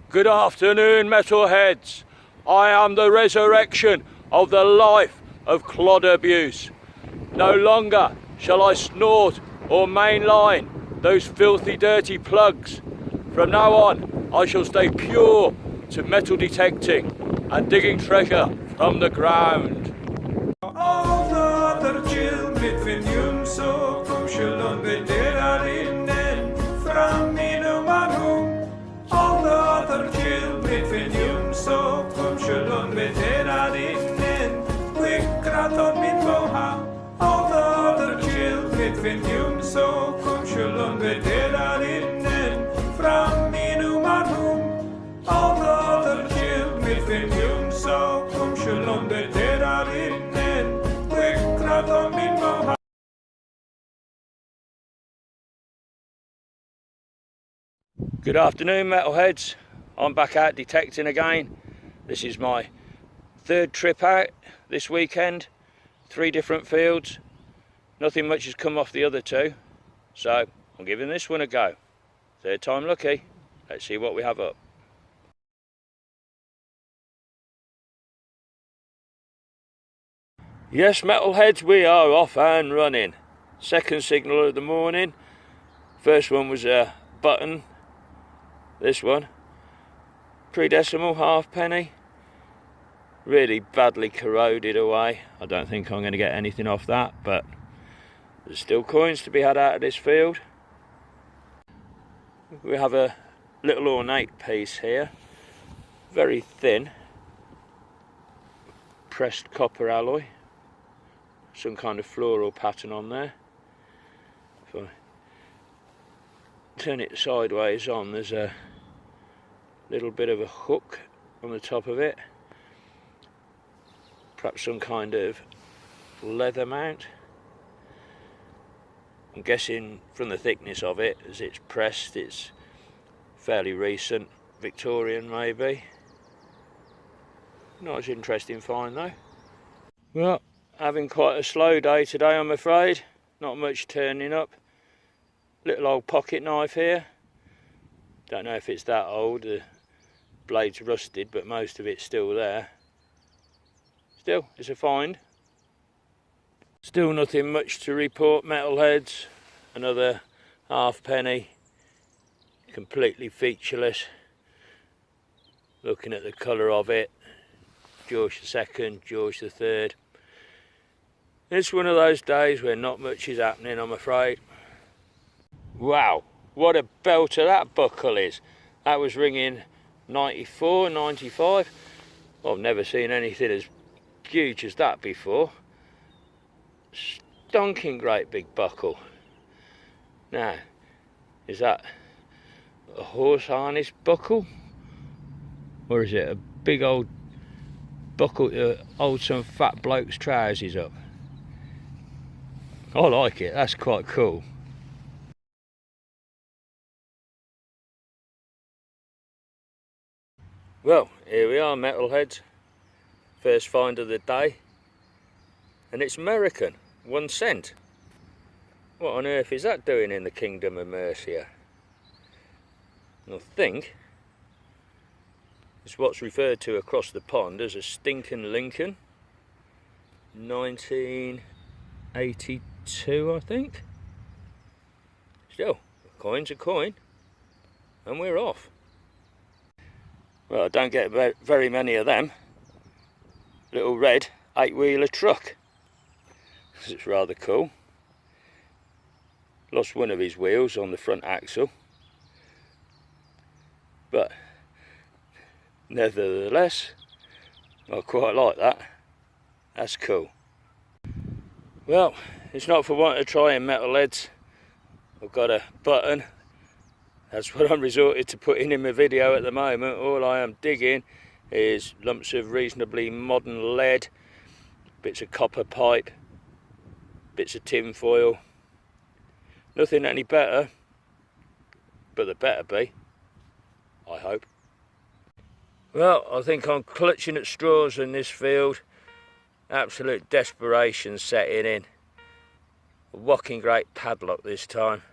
Good afternoon, metalheads. I am the resurrection of the life of clod abuse. No longer shall I snort or mainline those filthy, dirty plugs. From now on, I shall stay pure to metal detecting and digging treasure from the ground. Good afternoon, metalheads. I'm back out detecting again. This is my third trip out this weekend. 3 different fields. Nothing much has come off the other 2, so I'm giving this one a go. Third time lucky. Let's see what we have up. Yes, metalheads, we are off and running. Second signal of the morning. First one was a button. This one, pre-decimal halfpenny, really badly corroded away. I don't think I'm going to get anything off that, but there's still coins to be had out of this field. We have a little ornate piece here, very thin, pressed copper alloy, some kind of floral pattern on there. If I turn it sideways on, there's a little bit of a hook on the top of it, perhaps some kind of leather mount. I'm guessing from the thickness of it, as it's pressed, it's fairly recent, Victorian maybe. Not as interesting find though. Well, having quite a slow day today, I'm afraid. Not much turning up. Little old pocket knife here. Don't know if it's that old, the blade's rusted, but most of it's still there. Still, it's a find. Still nothing much to report, metalheads. Another halfpenny, completely featureless. Looking at the colour of it, George II, George III. It's one of those days where not much is happening, I'm afraid. Wow, what a belter that buckle is. That was ringing 94, 95. Well, I've never seen anything as huge as that before. Stonking great big buckle. Now, is that a horse harness buckle? Or is it a big old buckle to hold some fat bloke's trousers up? I like it, that's quite cool. Well, here we are, metalheads. First find of the day. And it's American, 1 cent. What on earth is that doing in the Kingdom of Mercia? I think it's what's referred to across the pond as a stinking Lincoln. 1982, I think. Still, a coin's a coin. And we're off. Well, I don't get very many of them. Little red 8-wheeler truck. It's rather cool. Lost one of his wheels on the front axle. But nevertheless, I quite like that. That's cool. Well, it's not for want of trying, metalheads. I've got a button. That's what I'm resorted to putting in my video at the moment. All I am digging is lumps of reasonably modern lead, bits of copper pipe, bits of tin foil. Nothing any better, but there better be, I hope. Well, I think I'm clutching at straws in this field. Absolute desperation setting in. A whacking great padlock this time.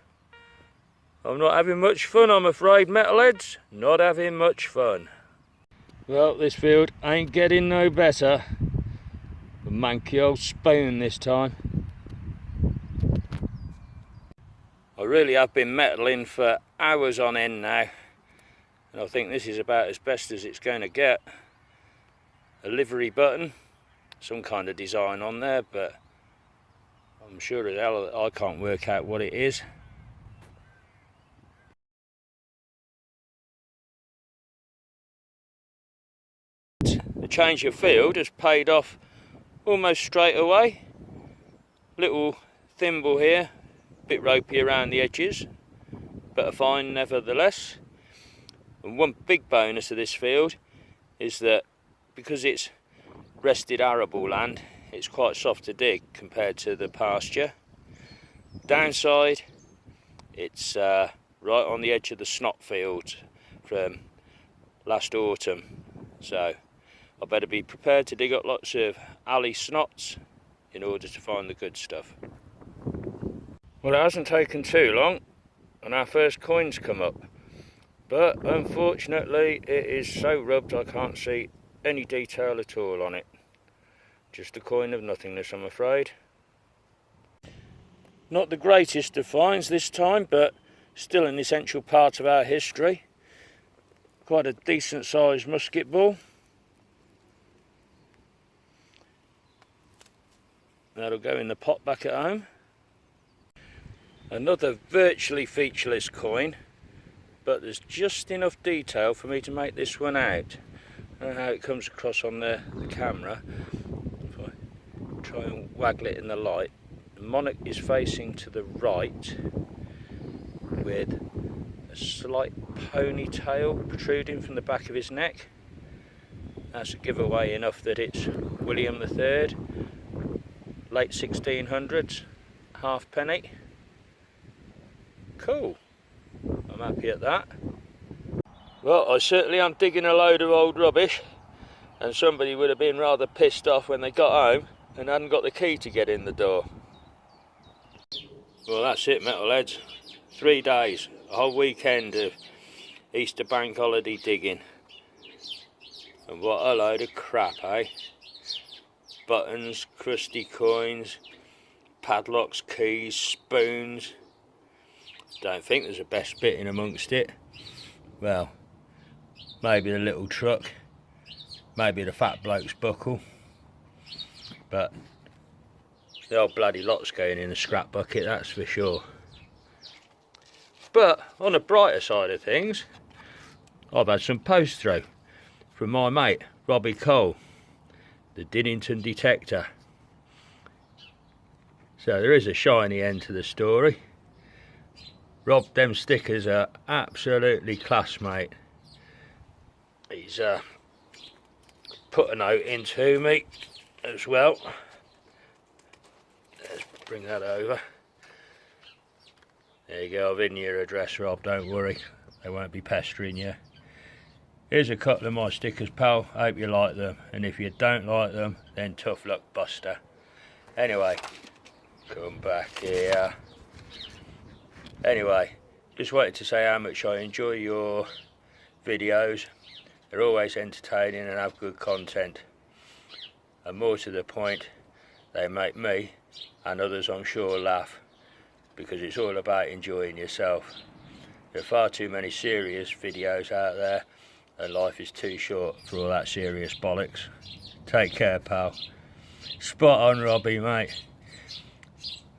I'm not having much fun, I'm afraid, metalheads. Not having much fun. Well, this field ain't getting no better. A manky old spoon this time. I really have been metaling for hours on end now, and I think this is about as best as it's going to get. A livery button, some kind of design on there, but I'm sure as hell I can't work out what it is. The change of field has paid off almost straight away. Little thimble here, bit ropey around the edges, but a fine nevertheless. And one big bonus of this field is that because it's rested arable land, it's quite soft to dig compared to the pasture. Downside, it's right on the edge of the snot fields from last autumn, so I better be prepared to dig up lots of alley snots in order to find the good stuff. Well, it hasn't taken too long and our first coin's come up, but unfortunately it is so rubbed I can't see any detail at all on it. Just a coin of nothingness, I'm afraid. Not the greatest of finds this time, but still an essential part of our history. Quite a decent sized musket ball. That'll go in the pot back at home. Another virtually featureless coin, but there's just enough detail for me to make this one out. I don't know how it comes across on the camera. If I try and waggle it in the light, the monarch is facing to the right with a slight ponytail protruding from the back of his neck. That's a giveaway enough that it's William III, late 1600s, halfpenny. Cool, I'm happy at that. Well, I certainly am digging a load of old rubbish, and somebody would have been rather pissed off when they got home and hadn't got the key to get in the door. Well, that's it, metalheads. 3 days, a whole weekend of Easter bank holiday digging. And what a load of crap, eh? Buttons, crusty coins, padlocks, keys, spoons. Don't think there's a best bit in amongst it. Well, maybe the little truck, maybe the fat bloke's buckle, but the old bloody lot's going in the scrap bucket, that's for sure. But on the brighter side of things, I've had some post through from my mate Robbie Cole, the Dinnington detector. So there is a shiny end to the story. Rob, them stickers are absolutely class, mate. He's put a note into me as well. Let's bring that over. There you go, I've hidden your address, Rob, don't worry. They won't be pestering you. Here's a couple of my stickers, pal. Hope you like them. And if you don't like them, then tough luck, Buster. Anyway, come back here. Anyway, just wanted to say how much I enjoy your videos. They're always entertaining and have good content. And more to the point, they make me and others, I'm sure, laugh, because it's all about enjoying yourself. There are far too many serious videos out there, and life is too short for all that serious bollocks. Take care, pal. Spot on, Robbie, mate.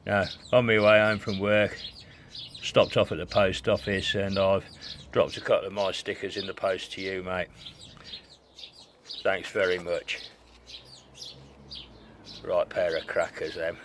Now, on my way home from work, stopped off at the post office and I've dropped a couple of my stickers in the post to you, mate. Thanks very much. Right pair of crackers, them.